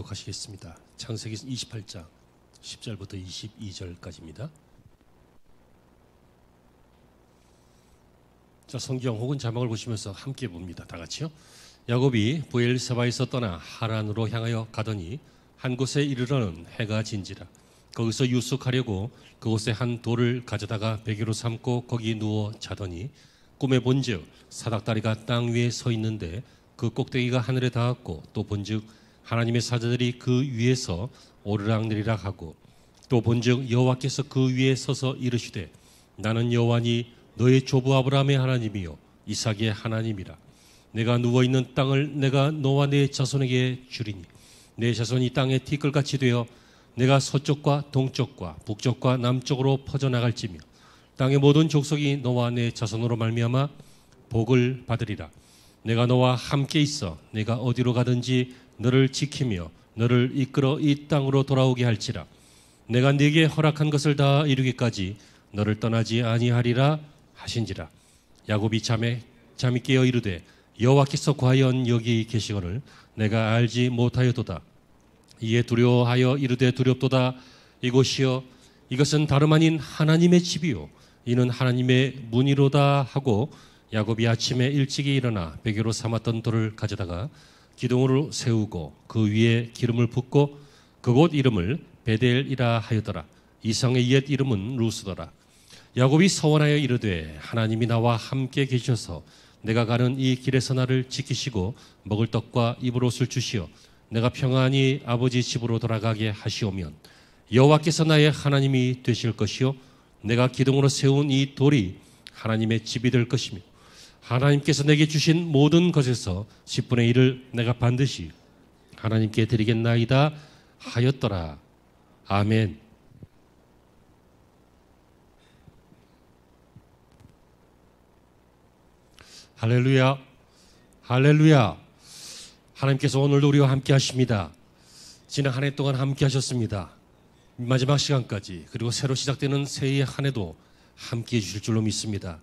봉독하시겠습니다. 창세기 28장 10절부터 22절까지입니다. 자, 성경 혹은 자막을 보시면서 함께 봅니다. 다 같이요. 야곱이 브엘세바에서 떠나 하란으로 향하여 가더니 한 곳에 이르러는 해가 진지라. 거기서 유숙하려고 그곳에 한 돌을 가져다가 베개로 삼고 거기 누워 자더니 꿈에 본즉 사닥다리가 땅 위에 서 있는데 그 꼭대기가 하늘에 닿았고 또 본즉 하나님의 사자들이 그 위에서 오르락내리락 하고 또 본즉 여호와께서 그 위에 서서 이르시되 나는 여호와니 너의 조부 아브라함의 하나님이요 이삭의 하나님이라. 내가 누워있는 땅을 내가 너와 내 자손에게 주리니 내 자손이 땅의 티끌같이 되어 내가 서쪽과 동쪽과 북쪽과 남쪽으로 퍼져나갈지며 땅의 모든 족속이 너와 내 자손으로 말미암아 복을 받으리라. 내가 너와 함께 있어 내가 어디로 가든지 너를 지키며 너를 이끌어 이 땅으로 돌아오게 할지라. 내가 네게 허락한 것을 다 이루기까지 너를 떠나지 아니하리라 하신지라. 야곱이 잠이 깨어 이르되 여호와께서 과연 여기 계시거늘 내가 알지 못하였도다. 이에 두려워하여 이르되 두렵도다. 이곳이여 이것은 다름 아닌 하나님의 집이요 이는 하나님의 문이로다 하고 야곱이 아침에 일찍이 일어나 베개로 삼았던 돌을 가져다가 기둥으로 세우고 그 위에 기름을 붓고 그곳 이름을 베델이라 하였더라. 이성의 옛 이름은 루스더라. 야곱이 서원하여 이르되 하나님이 나와 함께 계셔서 내가 가는 이 길에서 나를 지키시고 먹을 떡과 입을 옷을 주시어 내가 평안히 아버지 집으로 돌아가게 하시오면 여호와께서 나의 하나님이 되실 것이요 내가 기둥으로 세운 이 돌이 하나님의 집이 될 것이며 하나님께서 내게 주신 모든 것에서 10분의 1을 내가 반드시 하나님께 드리겠나이다 하였더라. 아멘. 할렐루야, 할렐루야. 하나님께서 오늘도 우리와 함께 하십니다. 지난 한 해 동안 함께 하셨습니다. 마지막 시간까지 그리고 새로 시작되는 새해의 한 해도 함께 해주실 줄로 믿습니다.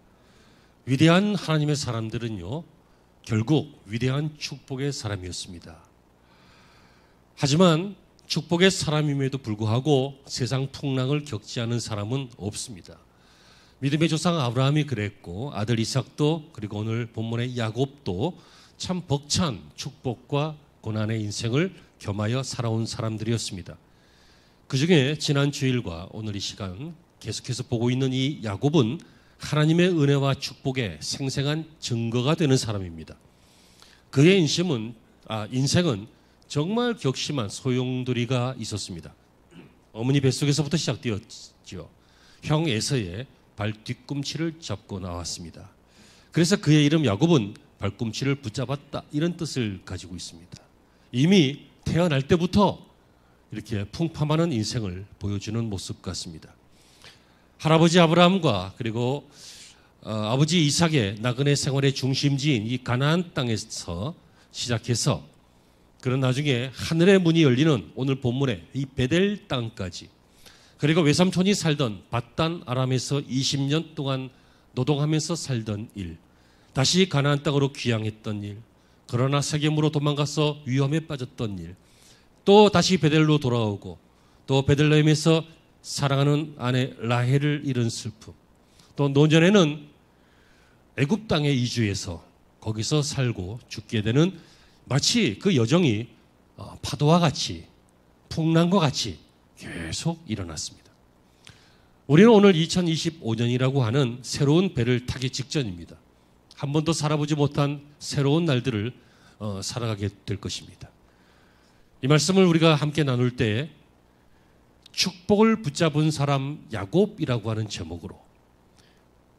위대한 하나님의 사람들은요, 결국 위대한 축복의 사람이었습니다. 하지만 축복의 사람임에도 불구하고 세상 풍랑을 겪지 않은 사람은 없습니다. 믿음의 조상 아브라함이 그랬고 아들 이삭도 그리고 오늘 본문의 야곱도 참 벅찬 축복과 고난의 인생을 겸하여 살아온 사람들이었습니다. 그중에 지난 주일과 오늘 이 시간 계속해서 보고 있는 이 야곱은 하나님의 은혜와 축복의 생생한 증거가 되는 사람입니다. 그의 인생은 정말 격심한 소용돌이가 있었습니다. 어머니 뱃속에서부터 시작되었죠. 형 에서의 발 뒤꿈치를 잡고 나왔습니다. 그래서 그의 이름 야곱은 발꿈치를 붙잡았다 이런 뜻을 가지고 있습니다. 이미 태어날 때부터 이렇게 풍파많은 인생을 보여주는 모습 같습니다. 할아버지 아브라함과 그리고 아버지 이삭의 나그네 생활의 중심지인 이 가나안 땅에서 시작해서 그런 나중에 하늘의 문이 열리는 오늘 본문의 이 베델 땅까지 그리고 외삼촌이 살던 밧단 아람에서 20년 동안 노동하면서 살던 일, 다시 가나안 땅으로 귀향했던 일, 그러나 세겜으로 도망가서 위험에 빠졌던 일, 또 다시 베델로 돌아오고 또 베들레헴에서 사랑하는 아내 라헬을 잃은 슬픔, 또 노년에는 애굽 땅에 이주해서 거기서 살고 죽게 되는 마치 그 여정이 파도와 같이 풍랑과 같이 계속 일어났습니다. 우리는 오늘 2025년이라고 하는 새로운 배를 타기 직전입니다. 한 번도 살아보지 못한 새로운 날들을 살아가게 될 것입니다. 이 말씀을 우리가 함께 나눌 때 축복을 붙잡은 사람 야곱이라고 하는 제목으로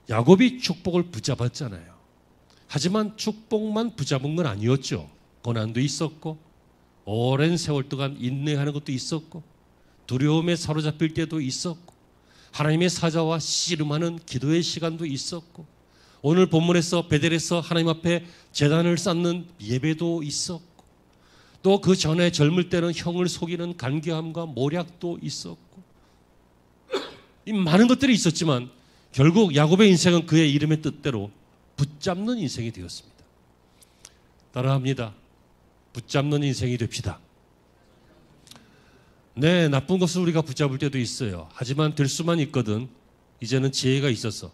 야곱이 축복을 붙잡았잖아요. 하지만 축복만 붙잡은 건 아니었죠. 고난도 있었고 오랜 세월 동안 인내하는 것도 있었고 두려움에 사로잡힐 때도 있었고 하나님의 사자와 씨름하는 기도의 시간도 있었고 오늘 본문에서 베델에서 하나님 앞에 제단을 쌓는 예배도 있었고 또 그 전에 젊을 때는 형을 속이는 간교함과 모략도 있었고 이 많은 것들이 있었지만 결국 야곱의 인생은 그의 이름의 뜻대로 붙잡는 인생이 되었습니다. 따라합니다. 붙잡는 인생이 됩시다. 네, 나쁜 것을 우리가 붙잡을 때도 있어요. 하지만 될 수만 있거든. 이제는 지혜가 있어서,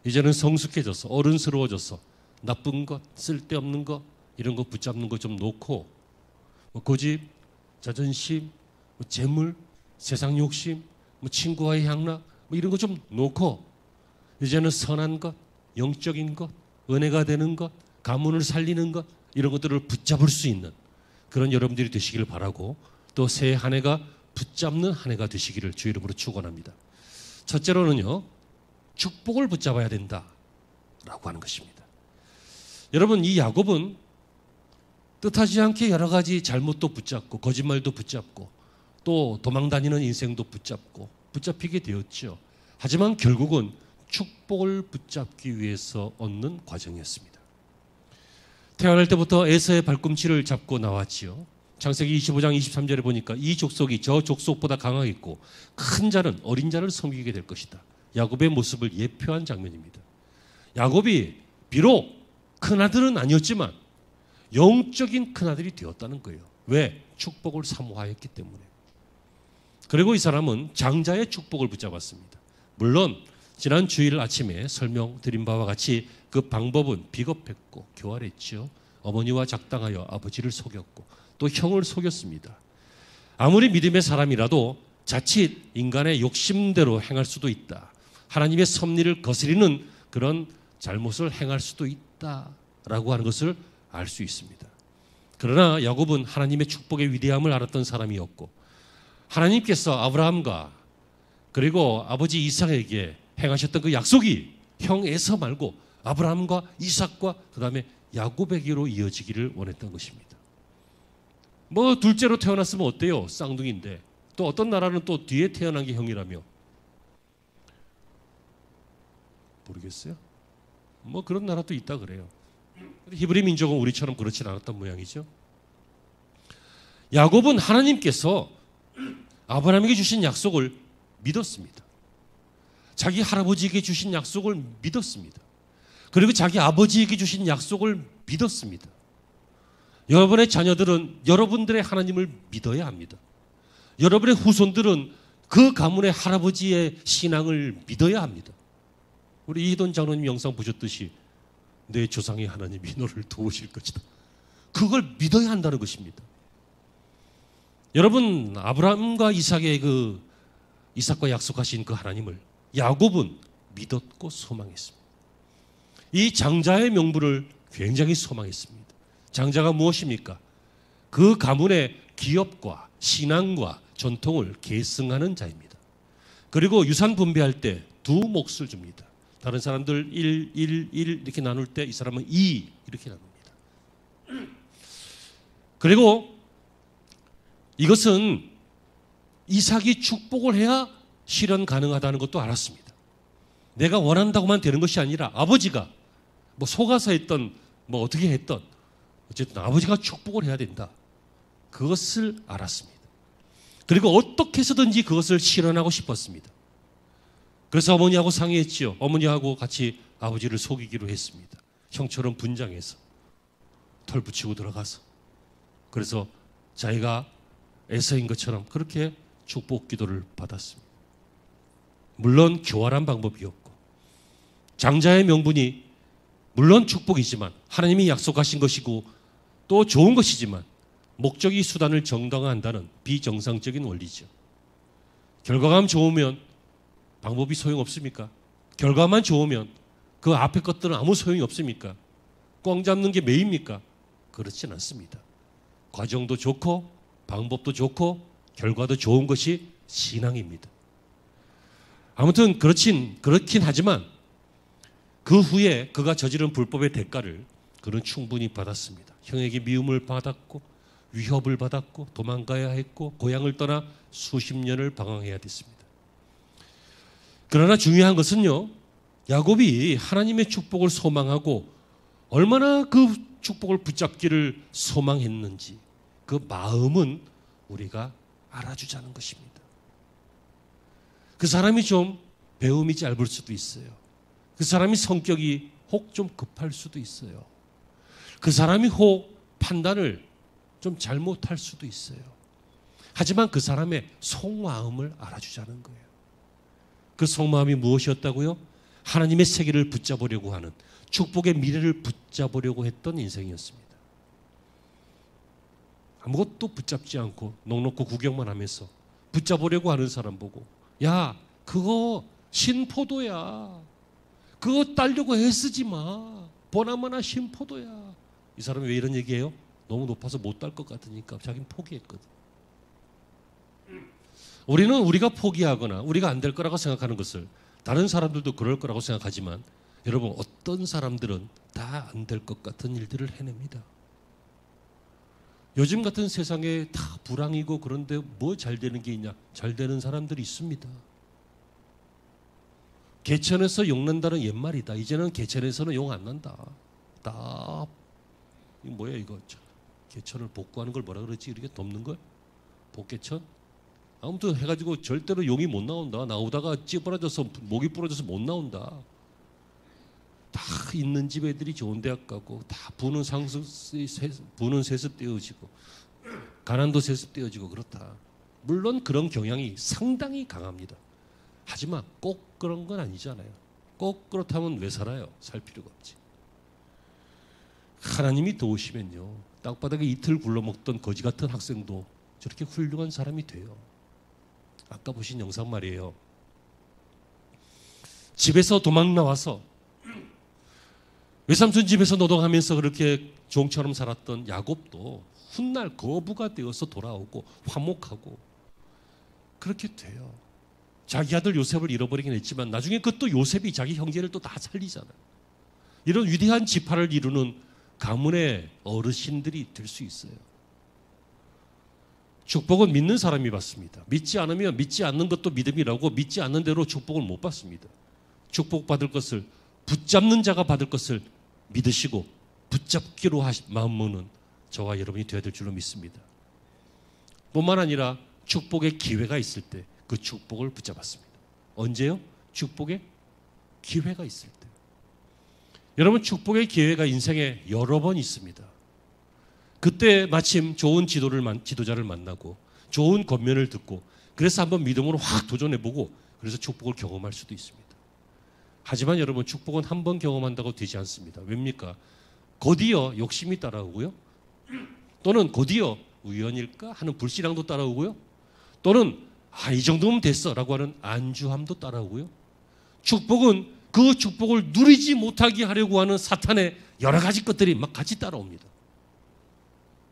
이제는 성숙해져서, 어른스러워져서 나쁜 것, 쓸데없는 것, 이런 거 붙잡는 거 좀 놓고 고집, 자존심, 재물, 세상 욕심, 친구와의 향락 이런 거 좀 놓고 이제는 선한 것, 영적인 것, 은혜가 되는 것, 가문을 살리는 것 이런 것들을 붙잡을 수 있는 그런 여러분들이 되시기를 바라고 또 새해 한 해가 붙잡는 한 해가 되시기를 주 이름으로 축원합니다. 첫째로는요, 축복을 붙잡아야 된다라고 하는 것입니다. 여러분, 이 야곱은 뜻하지 않게 여러 가지 잘못도 붙잡고 거짓말도 붙잡고 또 도망다니는 인생도 붙잡고 붙잡히게 되었죠. 하지만 결국은 축복을 붙잡기 위해서 얻는 과정이었습니다. 태어날 때부터 에서의 발꿈치를 잡고 나왔지요. 창세기 25장 23절에 보니까 이 족속이 저 족속보다 강하겠고 큰 자는 어린 자를 섬기게 될 것이다. 야곱의 모습을 예표한 장면입니다. 야곱이 비록 큰아들은 아니었지만 영적인 큰아들이 되었다는 거예요. 왜? 축복을 사모하였기 때문에. 그리고 이 사람은 장자의 축복을 붙잡았습니다. 물론 지난 주일 아침에 설명드린 바와 같이 그 방법은 비겁했고 교활했죠. 어머니와 작당하여 아버지를 속였고 또 형을 속였습니다. 아무리 믿음의 사람이라도 자칫 인간의 욕심대로 행할 수도 있다. 하나님의 섭리를 거스리는 그런 잘못을 행할 수도 있다라고 하는 것을 알 수 있습니다. 그러나 야곱은 하나님의 축복의 위대함을 알았던 사람이었고 하나님께서 아브라함과 그리고 아버지 이삭에게 행하셨던 그 약속이 형 에서 말고 아브라함과 이삭과 그 다음에 야곱에게로 이어지기를 원했던 것입니다. 뭐 둘째로 태어났으면 어때요? 쌍둥이인데 또 어떤 나라는 또 뒤에 태어난 게 형이라며 모르겠어요. 뭐 그런 나라도 있다 그래요. 히브리 민족은 우리처럼 그렇진 않았던 모양이죠. 야곱은 하나님께서 아브라함에게 주신 약속을 믿었습니다. 자기 할아버지에게 주신 약속을 믿었습니다. 그리고 자기 아버지에게 주신 약속을 믿었습니다. 여러분의 자녀들은 여러분들의 하나님을 믿어야 합니다. 여러분의 후손들은 그 가문의 할아버지의 신앙을 믿어야 합니다. 우리 이희돈 장로님 영상 보셨듯이 내 조상의 하나님이 너를 도우실 것이다. 그걸 믿어야 한다는 것입니다. 여러분, 아브라함과 이삭과 약속하신 그 하나님을 야곱은 믿었고 소망했습니다. 이 장자의 명분을 굉장히 소망했습니다. 장자가 무엇입니까? 그 가문의 기업과 신앙과 전통을 계승하는 자입니다. 그리고 유산 분배할 때 두 몫을 줍니다. 다른 사람들 1 이렇게 나눌 때 이 사람은 2 이렇게 나눕니다. 그리고 이것은 이삭이 축복을 해야 실현 가능하다는 것도 알았습니다. 내가 원한다고만 되는 것이 아니라 아버지가 뭐 속아서 했던 뭐 어떻게 했던 어쨌든 아버지가 축복을 해야 된다. 그것을 알았습니다. 그리고 어떻게 해서든지 그것을 실현하고 싶었습니다. 그래서 어머니하고 상의했지요. 어머니하고 같이 아버지를 속이기로 했습니다. 형처럼 분장해서 털 붙이고 들어가서 그래서 자기가 에서인 것처럼 그렇게 축복 기도를 받았습니다. 물론 교활한 방법이었고 장자의 명분이 물론 축복이지만 하나님이 약속하신 것이고 또 좋은 것이지만 목적이 수단을 정당화한다는 비정상적인 원리죠. 결과가 좋으면 방법이 소용없습니까? 결과만 좋으면 그 앞에 것들은 아무 소용이 없습니까? 꽝 잡는 게 매입니까? 그렇진 않습니다. 과정도 좋고 방법도 좋고 결과도 좋은 것이 신앙입니다. 아무튼 그렇긴 하지만 그 후에 그가 저지른 불법의 대가를 그는 충분히 받았습니다. 형에게 미움을 받았고 위협을 받았고 도망가야 했고 고향을 떠나 수십 년을 방황해야 됐습니다. 그러나 중요한 것은요, 야곱이 하나님의 축복을 소망하고 얼마나 그 축복을 붙잡기를 소망했는지 그 마음은 우리가 알아주자는 것입니다. 그 사람이 좀 배움이 짧을 수도 있어요. 그 사람이 성격이 혹 좀 급할 수도 있어요. 그 사람이 혹 판단을 좀 잘못할 수도 있어요. 하지만 그 사람의 속마음을 알아주자는 거예요. 그 속마음이 무엇이었다고요? 하나님의 세계를 붙잡으려고 하는, 축복의 미래를 붙잡으려고 했던 인생이었습니다. 아무것도 붙잡지 않고 넉넉고 구경만 하면서 붙잡으려고 하는 사람 보고, 야, 그거 신포도야. 그거 따려고 애쓰지 마. 보나마나 신포도야. 이 사람이 왜 이런 얘기해요? 너무 높아서 못 딸 것 같으니까 자기는 포기했거든. 우리는 우리가 포기하거나 우리가 안 될 거라고 생각하는 것을, 다른 사람들도 그럴 거라고 생각하지만, 여러분, 어떤 사람들은 다 안 될 것 같은 일들을 해냅니다. 요즘 같은 세상에 다 불황이고 그런데 뭐 잘 되는 게 있냐? 잘 되는 사람들이 있습니다. 개천에서 용 난다는 옛말이다. 이제는 개천에서는 용 안 난다. 다 이거 뭐야 이거? 개천을 복구하는 걸 뭐라 그러지? 이렇게 덮는 걸? 복개천? 아무튼 해가지고 절대로 용이 못 나온다. 나오다가 찌부러져서 목이 부러져서 못 나온다. 다 있는 집 애들이 좋은 대학 가고, 다 부는 세습 떼어지고, 가난도 세습 떼어지고 그렇다. 물론 그런 경향이 상당히 강합니다. 하지만 꼭 그런 건 아니잖아요. 꼭 그렇다면 왜 살아요? 살 필요가 없지. 하나님이 도우시면요, 땅바닥에 이틀 굴러먹던 거지 같은 학생도 저렇게 훌륭한 사람이 돼요. 아까 보신 영상 말이에요. 집에서 도망 나와서 외삼촌 집에서 노동하면서 그렇게 종처럼 살았던 야곱도 훗날 거부가 되어서 돌아오고 화목하고 그렇게 돼요. 자기 아들 요셉을 잃어버리긴 했지만 나중에 그것도 요셉이 자기 형제를 또 다 살리잖아요. 이런 위대한 지파를 이루는 가문의 어르신들이 될 수 있어요. 축복은 믿는 사람이 받습니다. 믿지 않으면 믿지 않는 것도 믿음이라고, 믿지 않는 대로 축복을 못 받습니다. 축복받을 것을, 붙잡는 자가 받을 것을 믿으시고 붙잡기로 마음 먹는 저와 여러분이 되어야 될 줄로 믿습니다. 뿐만 아니라 축복의 기회가 있을 때 그 축복을 붙잡았습니다. 언제요? 축복의 기회가 있을 때. 여러분, 축복의 기회가 인생에 여러 번 있습니다. 그때 마침 좋은 지도자를 만나고 좋은 권면을 듣고, 그래서 한번 믿음으로 확 도전해보고, 그래서 축복을 경험할 수도 있습니다. 하지만 여러분, 축복은 한 번 경험한다고 되지 않습니다. 왜입니까? 곧이어 욕심이 따라오고요, 또는 곧이어 우연일까 하는 불신앙도 따라오고요, 또는 이 정도면 됐어 라고 하는 안주함도 따라오고요, 축복은 그 축복을 누리지 못하게 하려고 하는 사탄의 여러 가지 것들이 막 같이 따라옵니다.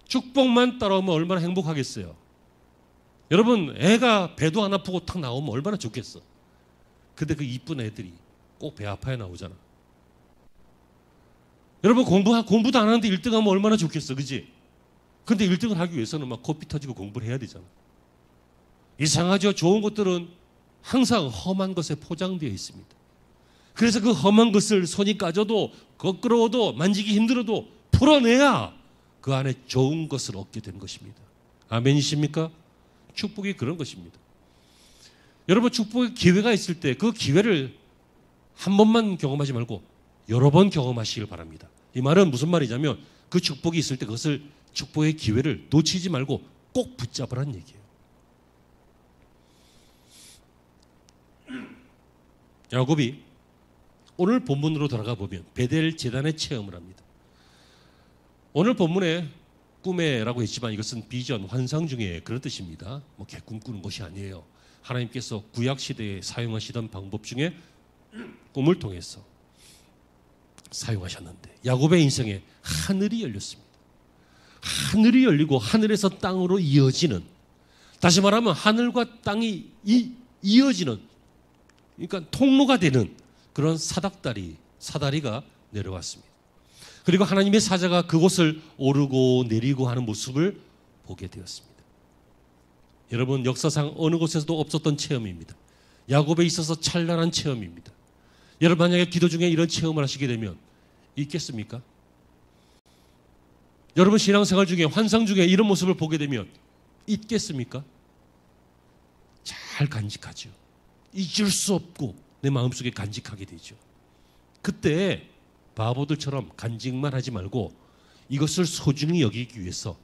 축복만 따라오면 얼마나 행복하겠어요. 여러분, 애가 배도 안 아프고 탁 나오면 얼마나 좋겠어. 근데 그 이쁜 애들이 꼭 배 아파야 나오잖아. 여러분, 공부도 안 하는데 1등 하면 얼마나 좋겠어, 그지? 근데 1등을 하기 위해서는 막 코피 터지고 공부를 해야 되잖아. 이상하죠? 좋은 것들은 항상 험한 것에 포장되어 있습니다. 그래서 그 험한 것을 손이 까져도 거끄러워도 만지기 힘들어도 풀어내야 그 안에 좋은 것을 얻게 되는 것입니다. 아멘이십니까? 축복이 그런 것입니다. 여러분, 축복의 기회가 있을 때 그 기회를 한 번만 경험하지 말고 여러 번 경험하시길 바랍니다. 이 말은 무슨 말이냐면, 그 축복이 있을 때 그것을, 축복의 기회를 놓치지 말고 꼭 붙잡으라는 얘기예요. 야곱이 오늘 본문으로 돌아가 보면 베델 제단의 체험을 합니다. 오늘 본문에 꿈에라고 했지만 이것은 비전, 환상 중에 그런 뜻입니다. 뭐 개꿈 꾸는 것이 아니에요. 하나님께서 구약 시대에 사용하시던 방법 중에 꿈을 통해서 사용하셨는데, 야곱의 인생에 하늘이 열렸습니다. 하늘이 열리고 하늘에서 땅으로 이어지는, 다시 말하면 하늘과 땅이 이어지는, 그러니까 통로가 되는 그런 사다리가 내려왔습니다. 그리고 하나님의 사자가 그곳을 오르고 내리고 하는 모습을 보게 되었습니다. 여러분, 역사상 어느 곳에서도 없었던 체험입니다. 야곱에 있어서 찬란한 체험입니다. 여러분, 만약에 기도 중에 이런 체험을 하시게 되면 있겠습니까? 여러분, 신앙생활 중에, 환상 중에 이런 모습을 보게 되면 있겠습니까? 잘 간직하죠. 잊을 수 없고 내 마음속에 간직하게 되죠. 그때 바보들처럼 간직만 하지 말고 이것을 소중히 여기기 위해서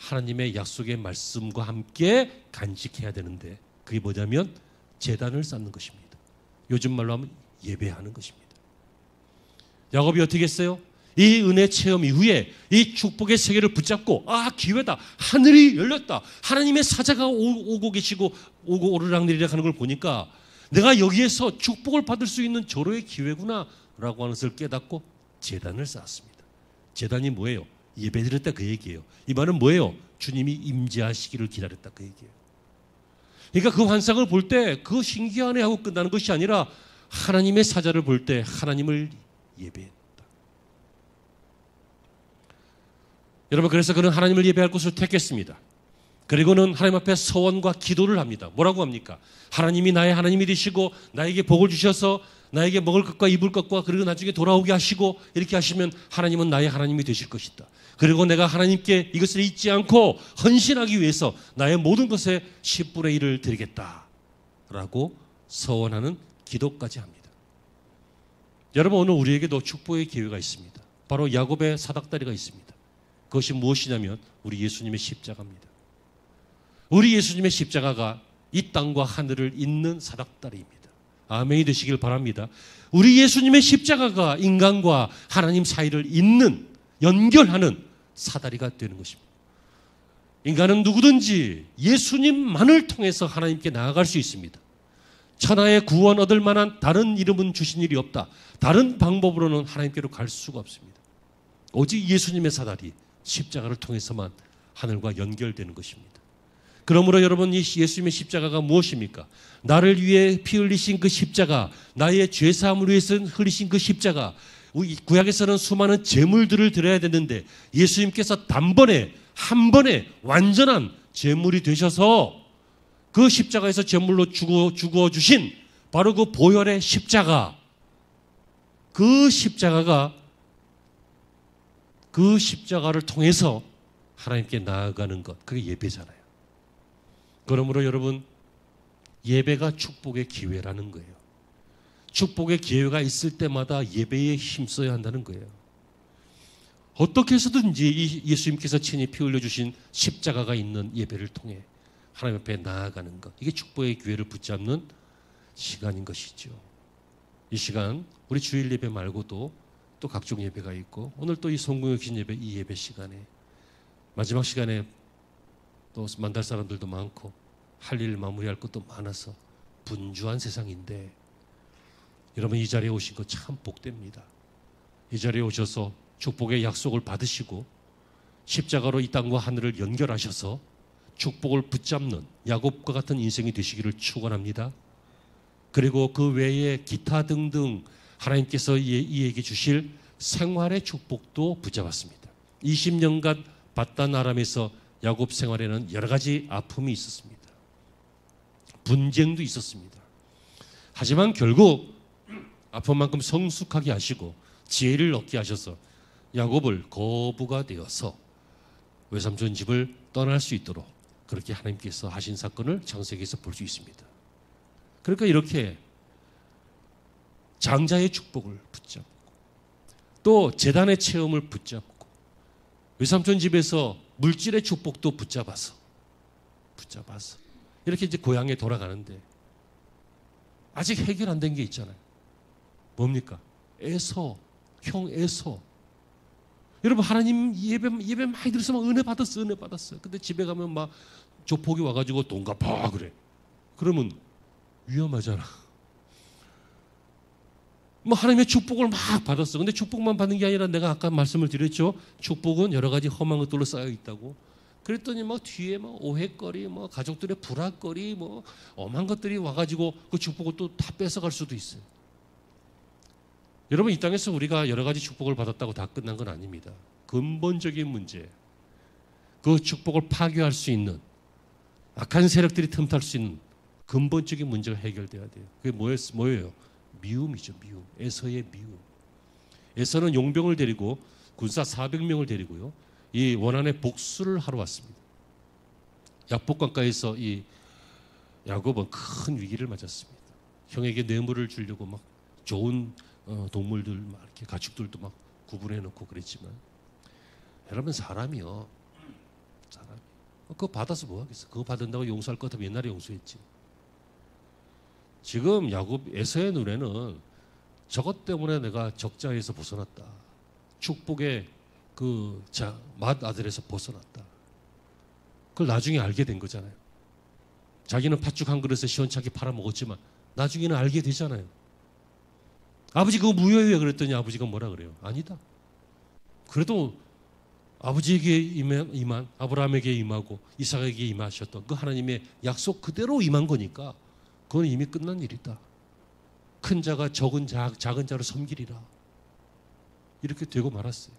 하나님의 약속의 말씀과 함께 간직해야 되는데 그게 뭐냐면 제단을 쌓는 것입니다. 요즘 말로 하면 예배하는 것입니다. 야곱이 어떻게 했어요? 이 은혜 체험 이후에 이 축복의 세계를 붙잡고 기회다. 하늘이 열렸다. 하나님의 사자가 오고 계시고 오고 오르락내리락 하는 걸 보니까 내가 여기에서 축복을 받을 수 있는 절호의 기회구나 라고 하는 것을 깨닫고 제단을 쌓았습니다. 제단이 뭐예요? 예배드렸다 그 얘기예요. 이 말은 뭐예요? 주님이 임재하시기를 기다렸다 그 얘기예요. 그러니까 그 환상을 볼 때 그 신기하네 하고 끝나는 것이 아니라 하나님의 사자를 볼 때 하나님을 예배했다. 여러분, 그래서 그는 하나님을 예배할 곳을 택했습니다. 그리고는 하나님 앞에 서원과 기도를 합니다. 뭐라고 합니까? 하나님이 나의 하나님이 되시고 나에게 복을 주셔서 나에게 먹을 것과 입을 것과 그리고 나중에 돌아오게 하시고 이렇게 하시면 하나님은 나의 하나님이 되실 것이다. 그리고 내가 하나님께 이것을 잊지 않고 헌신하기 위해서 나의 모든 것에 10분의 1을 드리겠다 라고 서원하는 기도까지 합니다. 여러분, 오늘 우리에게도 축복의 기회가 있습니다. 바로 야곱의 사닥다리가 있습니다. 그것이 무엇이냐면 우리 예수님의 십자가입니다. 우리 예수님의 십자가가 이 땅과 하늘을 잇는 사닥다리입니다. 아멘이 되시길 바랍니다. 우리 예수님의 십자가가 인간과 하나님 사이를 잇는, 연결하는 사다리가 되는 것입니다. 인간은 누구든지 예수님만을 통해서 하나님께 나아갈 수 있습니다. 천하의 구원 얻을 만한 다른 이름은 주신 일이 없다. 다른 방법으로는 하나님께로 갈 수가 없습니다. 오직 예수님의 사다리, 십자가를 통해서만 하늘과 연결되는 것입니다. 그러므로 여러분, 이 예수님의 십자가가 무엇입니까? 나를 위해 피 흘리신 그 십자가, 나의 죄사함을 위해서 흘리신 그 십자가, 구약에서는 수많은 제물들을 드려야 되는데 예수님께서 단번에 한 번에 완전한 제물이 되셔서 그 십자가에서 제물로 죽어 주신 바로 그 보혈의 십자가, 그 십자가를 통해서 하나님께 나아가는 것, 그게 예배잖아요. 그러므로 여러분, 예배가 축복의 기회라는 거예요. 축복의 기회가 있을 때마다 예배에 힘써야 한다는 거예요. 어떻게 해서든지 이 예수님께서 친히 피 흘려주신 십자가가 있는 예배를 통해 하나님 앞에 나아가는 것, 이게 축복의 기회를 붙잡는 시간인 것이죠. 이 시간, 우리 주일 예배 말고도 또 각종 예배가 있고 오늘 또 이 성공역신 예배, 이 예배 시간에 마지막 시간에 또 만날 사람들도 많고 할 일 마무리할 것도 많아서 분주한 세상인데 여러분, 이 자리에 오신 거 참 복됩니다. 이 자리에 오셔서 축복의 약속을 받으시고 십자가로 이 땅과 하늘을 연결하셔서 축복을 붙잡는 야곱과 같은 인생이 되시기를 축원합니다. 그리고 그 외에 기타 등등 하나님께서 이에게 주실 생활의 축복도 붙잡았습니다. 20년간 바단 아람에서 야곱 생활에는 여러 가지 아픔이 있었습니다. 분쟁도 있었습니다. 하지만 결국 아픈 만큼 성숙하게 하시고 지혜를 얻게 하셔서 야곱을 거부가 되어서 외삼촌 집을 떠날 수 있도록 그렇게 하나님께서 하신 사건을 창세기에서 볼 수 있습니다. 그러니까 이렇게 장자의 축복을 붙잡고 또 제단의 체험을 붙잡고 외삼촌 집에서 물질의 축복도 붙잡아서 이렇게 이제 고향에 돌아가는데 아직 해결 안 된 게 있잖아요. 뭡니까? 형 에서. 여러분, 하나님 예배 많이 들어서 막 은혜 받았어요. 근데 집에 가면 막 조폭이 와가지고 돈 갚아 그래. 그러면 위험하잖아. 뭐 하나님의 축복을 막 받았어. 근데 축복만 받는 게 아니라 내가 아까 말씀을 드렸죠. 축복은 여러 가지 험한 것들로 쌓여 있다고. 그랬더니 막 뒤에 막 오해거리, 뭐 가족들의 불화거리, 뭐 엄한 것들이 와가지고 그 축복을 또 다 뺏어갈 수도 있어요. 여러분, 이 땅에서 우리가 여러 가지 축복을 받았다고 다 끝난 건 아닙니다. 근본적인 문제, 그 축복을 파괴할 수 있는 악한 세력들이 틈탈 수 있는 근본적인 문제가 해결돼야 돼요. 그게 뭐예요? 미움이죠. 미움. 에서의 미움. 에서는 용병을 데리고 군사 400명을 데리고요, 이 원한의 복수를 하러 왔습니다. 야복강가에서 이 야곱은 큰 위기를 맞았습니다. 형에게 뇌물을 주려고 막 좋은 동물들 막 이렇게 가축들도 막 구분해 놓고 그랬지만, 여러분, 사람이요 사람이. 그거 받아서 뭐 하겠어? 그거 받는다고 용서할 것 같으면 옛날에 용서했지. 지금 야곱 에서의 눈에는 저것 때문에 내가 적자에서 벗어났다. 축복의 그 맏아들에서 벗어났다. 그걸 나중에 알게 된 거잖아요. 자기는 팥죽 한 그릇에 시원찮게 팔아먹었지만 나중에는 알게 되잖아요. 아버지 그거 무효예요 그랬더니 아버지가 뭐라 그래요? 아니다. 그래도 아버지에게 임한 아브라함에게 임하고 이삭에게 임하셨던 그 하나님의 약속 그대로 임한 거니까 그건 이미 끝난 일이다. 큰 자가 작은 자를 섬기리라. 이렇게 되고 말았어요.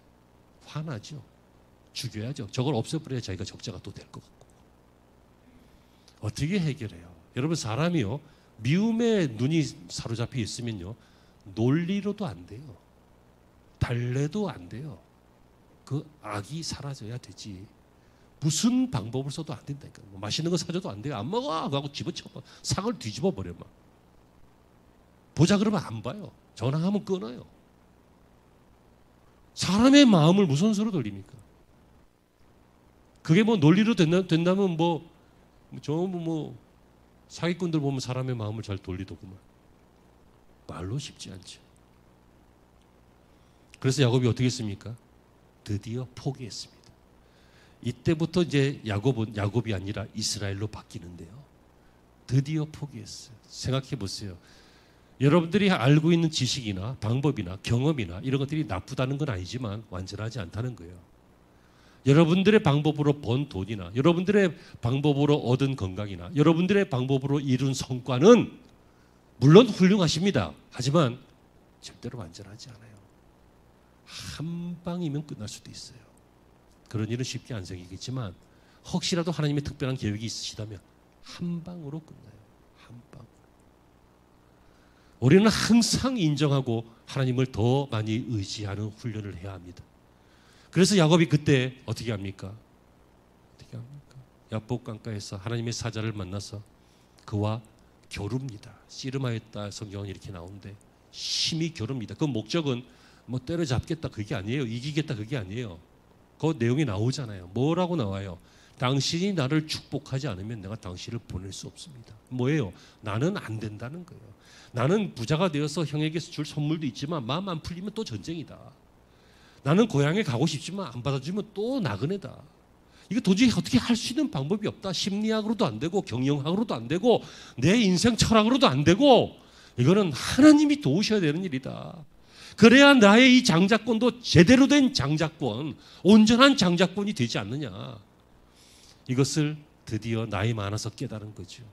화나죠. 죽여야죠. 저걸 없애버려야 자기가 적자가 또 될 것 같고. 어떻게 해결해요? 여러분 사람이요. 미움에 눈이 사로잡혀 있으면요. 논리로도 안 돼요. 달래도 안 돼요. 그 악이 사라져야 되지. 무슨 방법을 써도 안 된다니까. 뭐 맛있는 거 사줘도 안 돼요. 안 먹어 하고 집어쳐봐. 상을 뒤집어 버려 막. 보자 그러면 안 봐요. 전화하면 끊어요. 사람의 마음을 무슨 수로 돌립니까? 그게 뭐 논리로 된다면 전부 사기꾼들 보면 사람의 마음을 잘 돌리더구만. 말로 쉽지 않죠. 그래서 야곱이 어떻게 했습니까? 드디어 포기했습니다. 이때부터 이제 야곱이 아니라 이스라엘로 바뀌는데요. 드디어 포기했어요. 생각해 보세요. 여러분들이 알고 있는 지식이나 방법이나 경험이나 이런 것들이 나쁘다는 건 아니지만 완전하지 않다는 거예요. 여러분들의 방법으로 번 돈이나 여러분들의 방법으로 얻은 건강이나 여러분들의 방법으로 이룬 성과는 물론 훌륭하십니다. 하지만 절대로 완전하지 않아요. 한 방이면 끝날 수도 있어요. 그런 일은 쉽게 안 생기겠지만 혹시라도 하나님의 특별한 계획이 있으시다면 한 방으로 끝나요. 한 방. 우리는 항상 인정하고 하나님을 더 많이 의지하는 훈련을 해야 합니다. 그래서 야곱이 그때 어떻게 합니까? 어떻게 합니까? 야복 강가에서 하나님의 사자를 만나서 그와 겨룹니다. 씨름하였다 성경은 이렇게 나오는데 심히 겨룹니다. 그 목적은 뭐 때려잡겠다 그게 아니에요. 이기겠다 그게 아니에요. 그 내용이 나오잖아요. 뭐라고 나와요? 당신이 나를 축복하지 않으면 내가 당신을 보낼 수 없습니다. 뭐예요? 나는 안 된다는 거예요. 나는 부자가 되어서 형에게서 줄 선물도 있지만 마음 안 풀리면 또 전쟁이다. 나는 고향에 가고 싶지만 안 받아주면 또 나그네다. 이거 도저히 어떻게 할 수 있는 방법이 없다. 심리학으로도 안 되고 경영학으로도 안 되고 내 인생 철학으로도 안 되고 이거는 하나님이 도우셔야 되는 일이다. 그래야 나의 이 장자권도 제대로 된 장자권, 온전한 장자권이 되지 않느냐. 이것을 드디어 나이 많아서 깨달은 거죠.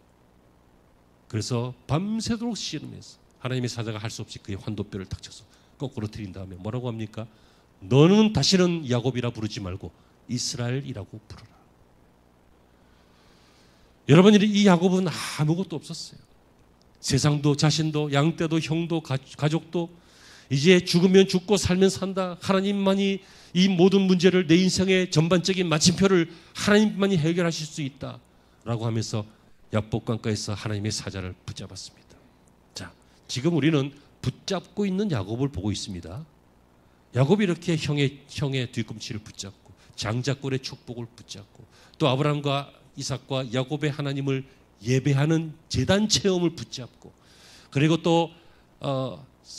그래서 밤새도록 씨름해서 하나님의 사자가 할 수 없이 그의 환도뼈를 탁 쳐서 거꾸로 들인 다음에 뭐라고 합니까? 너는 다시는 야곱이라 부르지 말고 이스라엘이라고 부르라. 여러분, 이 야곱은 아무것도 없었어요. 세상도 자신도 양떼도 형도 가족도 이제 죽으면 죽고 살면 산다. 하나님만이 이 모든 문제를 내 인생의 전반적인 마침표를 하나님만이 해결하실 수 있다라고 하면서 야복강가에서 하나님의 사자를 붙잡았습니다. 자, 지금 우리는 붙잡고 있는 야곱을 보고 있습니다. 야곱이 이렇게 형의 뒤꿈치를 붙잡고 장자권의 축복을 붙잡고 또 아브라함과 이삭과 야곱의 하나님을 예배하는 제단 체험을 붙잡고 그리고 또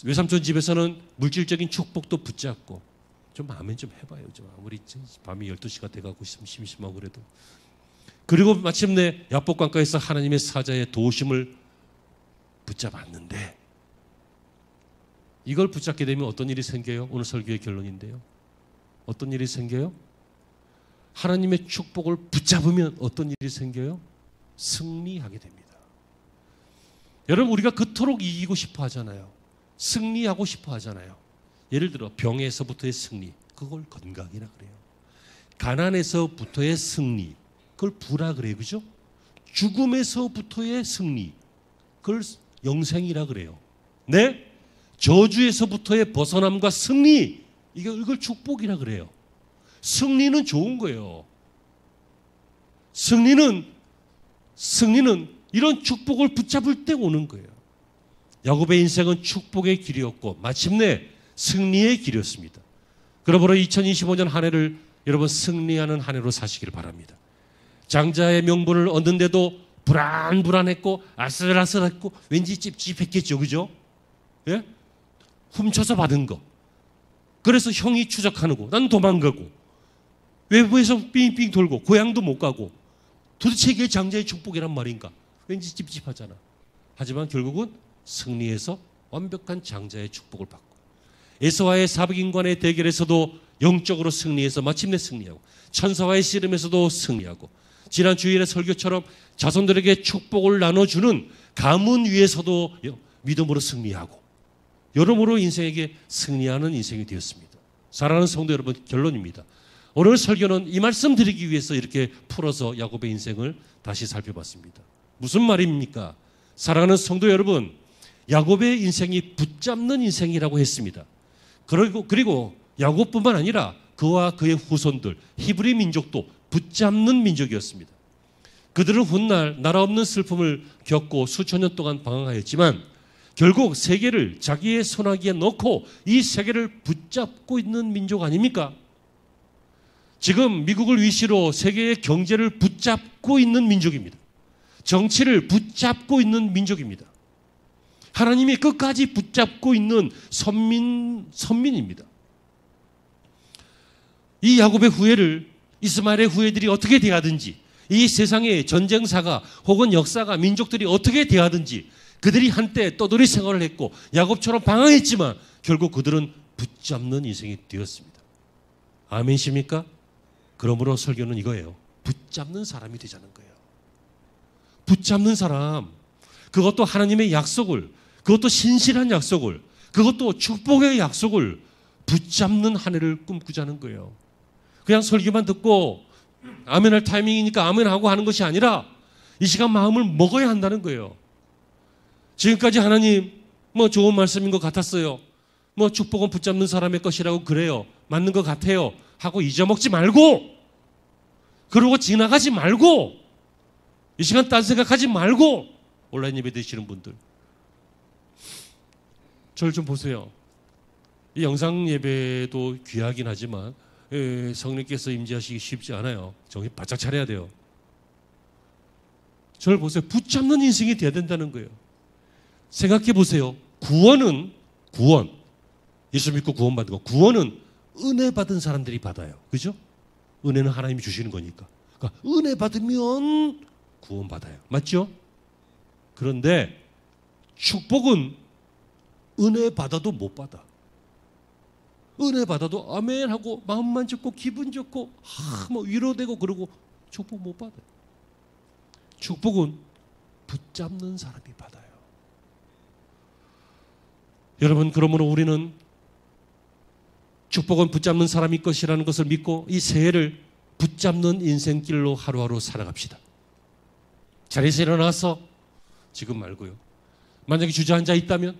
외삼촌 집에서는 물질적인 축복도 붙잡고 좀 아멘 좀 해봐요. 좀 아무리 밤이 12시가 돼가고 있으면 심심하고 그래도. 그리고 마침내 야복강가에서 하나님의 사자의 도우심을 붙잡았는데 이걸 붙잡게 되면 어떤 일이 생겨요? 오늘 설교의 결론인데요. 어떤 일이 생겨요? 하나님의 축복을 붙잡으면 어떤 일이 생겨요? 승리하게 됩니다. 여러분, 우리가 그토록 이기고 싶어 하잖아요. 승리하고 싶어 하잖아요. 예를 들어 병에서부터의 승리, 그걸 건강이라 그래요. 가난에서부터의 승리, 그걸 부라 그래요. 그죠? 죽음에서부터의 승리, 그걸 영생이라 그래요. 네? 저주에서부터의 벗어남과 승리, 이걸 축복이라 그래요. 승리는 좋은 거예요. 승리는 이런 축복을 붙잡을 때 오는 거예요. 야곱의 인생은 축복의 길이었고 마침내 승리의 길이었습니다. 그러므로 2025년 한 해를 여러분 승리하는 한 해로 사시기를 바랍니다. 장자의 명분을 얻는데도 불안했고 아슬아슬했고 왠지 찝찝했겠죠. 그죠? 예? 훔쳐서 받은 거. 그래서 형이 추적하는 거. 난 도망가고 외부에서 삥삥 돌고 고향도 못 가고 도대체 이게 장자의 축복이란 말인가? 왠지 찝찝하잖아. 하지만 결국은 승리해서 완벽한 장자의 축복을 받고 에서와의 사백인간의 대결에서도 영적으로 승리해서 마침내 승리하고 천사와의 씨름에서도 승리하고 지난 주일의 설교처럼 자손들에게 축복을 나눠주는 가문 위에서도 믿음으로 승리하고 여러모로 인생에게 승리하는 인생이 되었습니다. 사랑하는 성도 여러분, 결론입니다. 오늘 설교는 이 말씀 드리기 위해서 이렇게 풀어서 야곱의 인생을 다시 살펴봤습니다. 무슨 말입니까? 사랑하는 성도 여러분, 야곱의 인생이 붙잡는 인생이라고 했습니다. 그리고 야곱뿐만 아니라 그와 그의 후손들 히브리 민족도 붙잡는 민족이었습니다. 그들은 훗날 나라 없는 슬픔을 겪고 수천 년 동안 방황하였지만 결국 세계를 자기의 손아귀에 넣고 이 세계를 붙잡고 있는 민족 아닙니까? 지금 미국을 위시로 세계의 경제를 붙잡고 있는 민족입니다. 정치를 붙잡고 있는 민족입니다. 하나님이 끝까지 붙잡고 있는 선민입니다. 이 야곱의 후예를 이스마엘의 후예들이 어떻게 대하든지 이 세상의 전쟁사가 혹은 역사가 민족들이 어떻게 대하든지 그들이 한때 떠돌이 생활을 했고 야곱처럼 방황했지만 결국 그들은 붙잡는 인생이 되었습니다. 아멘이십니까? 그러므로 설교는 이거예요. 붙잡는 사람이 되자는 거예요. 붙잡는 사람, 그것도 하나님의 약속을, 그것도 신실한 약속을, 그것도 축복의 약속을 붙잡는 한 해를 꿈꾸자는 거예요. 그냥 설교만 듣고 아멘할 타이밍이니까 아멘하고 하는 것이 아니라 이 시간 마음을 먹어야 한다는 거예요. 지금까지 하나님 좋은 말씀인 것 같았어요. 축복은 붙잡는 사람의 것이라고 그래요. 맞는 것 같아요. 하고 잊어먹지 말고 그러고 지나가지 말고 이 시간 딴 생각하지 말고 온라인 예배 드시는 분들 저를 좀 보세요. 이 영상 예배도 귀하긴 하지만 성령께서 임재하시기 쉽지 않아요. 정신 바짝 차려야 돼요. 저를 보세요. 붙잡는 인생이 돼야 된다는 거예요. 생각해 보세요. 구원, 예수 믿고 구원받은 거, 구원은 은혜 받은 사람들이 받아요. 그죠? 은혜는 하나님이 주시는 거니까. 그러니까 은혜 받으면 구원받아요. 맞죠? 그런데 축복은 은혜 받아도 못 받아. 은혜 받아도 아멘 하고 마음만 좋고 기분 좋고 위로되고 그러고 축복 못 받아요. 축복은 붙잡는 사람이 받아요. 여러분, 그러므로 우리는 축복은 붙잡는 사람이 것이라는 것을 믿고 이 새해를 붙잡는 인생길로 하루하루 살아갑시다. 자리에서 일어나서 지금 말고요. 만약에 주저앉아 있다면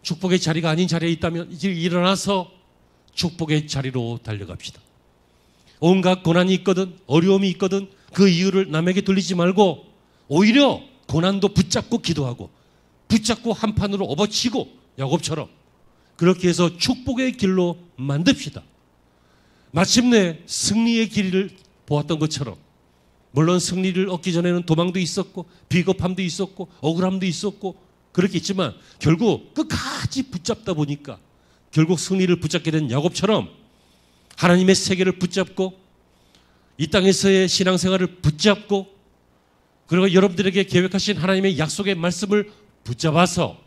축복의 자리가 아닌 자리에 있다면 이제 일어나서 축복의 자리로 달려갑시다. 온갖 고난이 있거든 어려움이 있거든 그 이유를 남에게 돌리지 말고 오히려 고난도 붙잡고 기도하고 붙잡고 한판으로 업어치고 야곱처럼 그렇게 해서 축복의 길로 만듭시다. 마침내 승리의 길을 보았던 것처럼 물론 승리를 얻기 전에는 도망도 있었고 비겁함도 있었고 억울함도 있었고 그렇겠지만 결국 끝까지 붙잡다 보니까 결국 승리를 붙잡게 된 야곱처럼 하나님의 세계를 붙잡고 이 땅에서의 신앙생활을 붙잡고 그리고 여러분들에게 계획하신 하나님의 약속의 말씀을 붙잡아서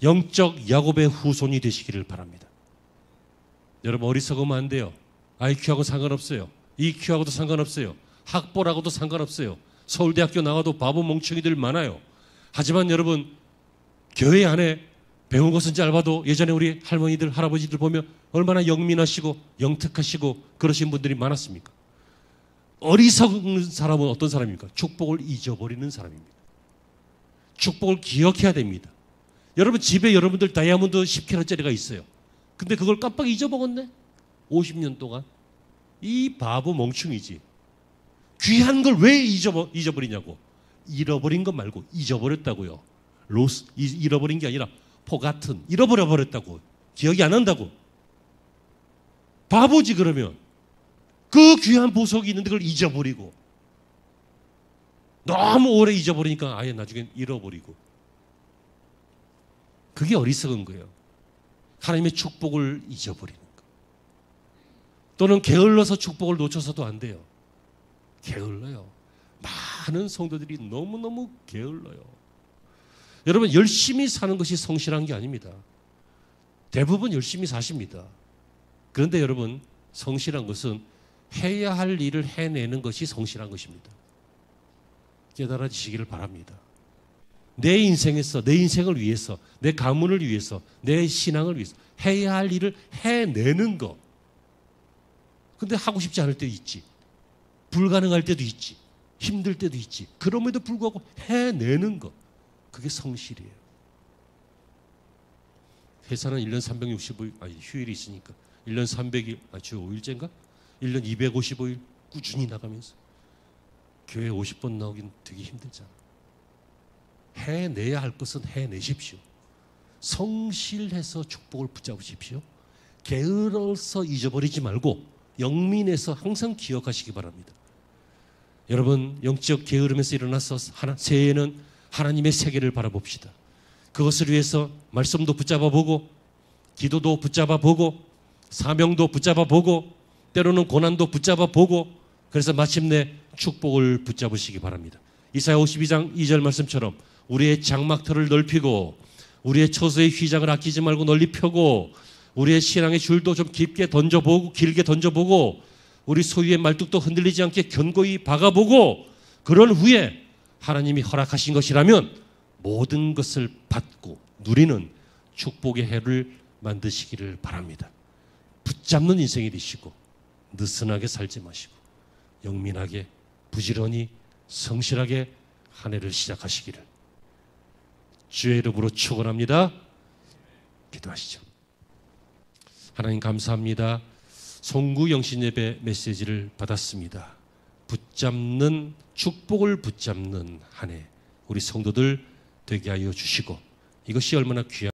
영적 야곱의 후손이 되시기를 바랍니다. 여러분, 어리석으면 안 돼요. IQ하고 상관없어요. EQ하고도 상관없어요. 학벌하고도 상관없어요. 서울대학교 나와도 바보 멍청이들 많아요. 하지만 여러분, 교회 안에 배운 것은 짧아도 예전에 우리 할머니들 할아버지들 보면 얼마나 영민하시고 영특하시고 그러신 분들이 많았습니까? 어리석은 사람은 어떤 사람입니까? 축복을 잊어버리는 사람입니다. 축복을 기억해야 됩니다. 여러분, 집에 여러분들 다이아몬드 10kg짜리가 있어요. 근데 그걸 깜빡 잊어먹었네? 50년 동안. 이 바보 멍충이지. 귀한 걸 왜 잊어버리냐고. 잃어버린 것 말고 잊어버렸다고요. 잃어버린 게 아니라 포같은 잃어버려버렸다고. 기억이 안 난다고. 바보지 그러면. 그 귀한 보석이 있는데 그걸 잊어버리고 너무 오래 잊어버리니까 아예 나중엔 잃어버리고 그게 어리석은 거예요. 하나님의 축복을 잊어버리는 거. 또는 게을러서 축복을 놓쳐서도 안 돼요. 게을러요. 많은 성도들이 너무너무 게을러요. 여러분 열심히 사는 것이 성실한 게 아닙니다. 대부분 열심히 사십니다. 그런데 여러분 성실한 것은 해야 할 일을 해내는 것이 성실한 것입니다. 깨달아지시기를 바랍니다. 내 인생에서, 내 인생을 위해서, 내 가문을 위해서, 내 신앙을 위해서 해야 할 일을 해내는 것. 근데 하고 싶지 않을 때도 있지. 불가능할 때도 있지. 힘들 때도 있지. 그럼에도 불구하고 해내는 것. 그게 성실이에요. 회사는 1년 365일, 휴일이 있으니까 1년 300일, 주 5일째인가? 1년 255일 꾸준히 나가면서 교회 50번 나오긴 되게 힘들잖아. 해내야 할 것은 해내십시오. 성실해서 축복을 붙잡으십시오. 게을러서 잊어버리지 말고 영민해서 항상 기억하시기 바랍니다. 여러분 영적 게으름에서 일어나서 새해에는 하나님의 세계를 바라봅시다. 그것을 위해서 말씀도 붙잡아보고 기도도 붙잡아보고 사명도 붙잡아보고 때로는 고난도 붙잡아보고 그래서 마침내 축복을 붙잡으시기 바랍니다. 이사야 52장 2절 말씀처럼 우리의 장막터를 넓히고 우리의 처소의 휘장을 아끼지 말고 널리 펴고 우리의 신앙의 줄도 좀 깊게 던져보고 길게 던져보고 우리 소유의 말뚝도 흔들리지 않게 견고히 박아보고 그런 후에 하나님이 허락하신 것이라면 모든 것을 받고 누리는 축복의 해를 만드시기를 바랍니다. 붙잡는 인생이 되시고 느슨하게 살지 마시고 영민하게 부지런히 성실하게 한 해를 시작하시기를 주의 이름으로 축원합니다. 기도하시죠. 하나님 감사합니다. 송구 영신예배 메시지를 받았습니다. 붙잡는 축복을 붙잡는 한 해 우리 성도들 되게 하여 주시고 이것이 얼마나 귀한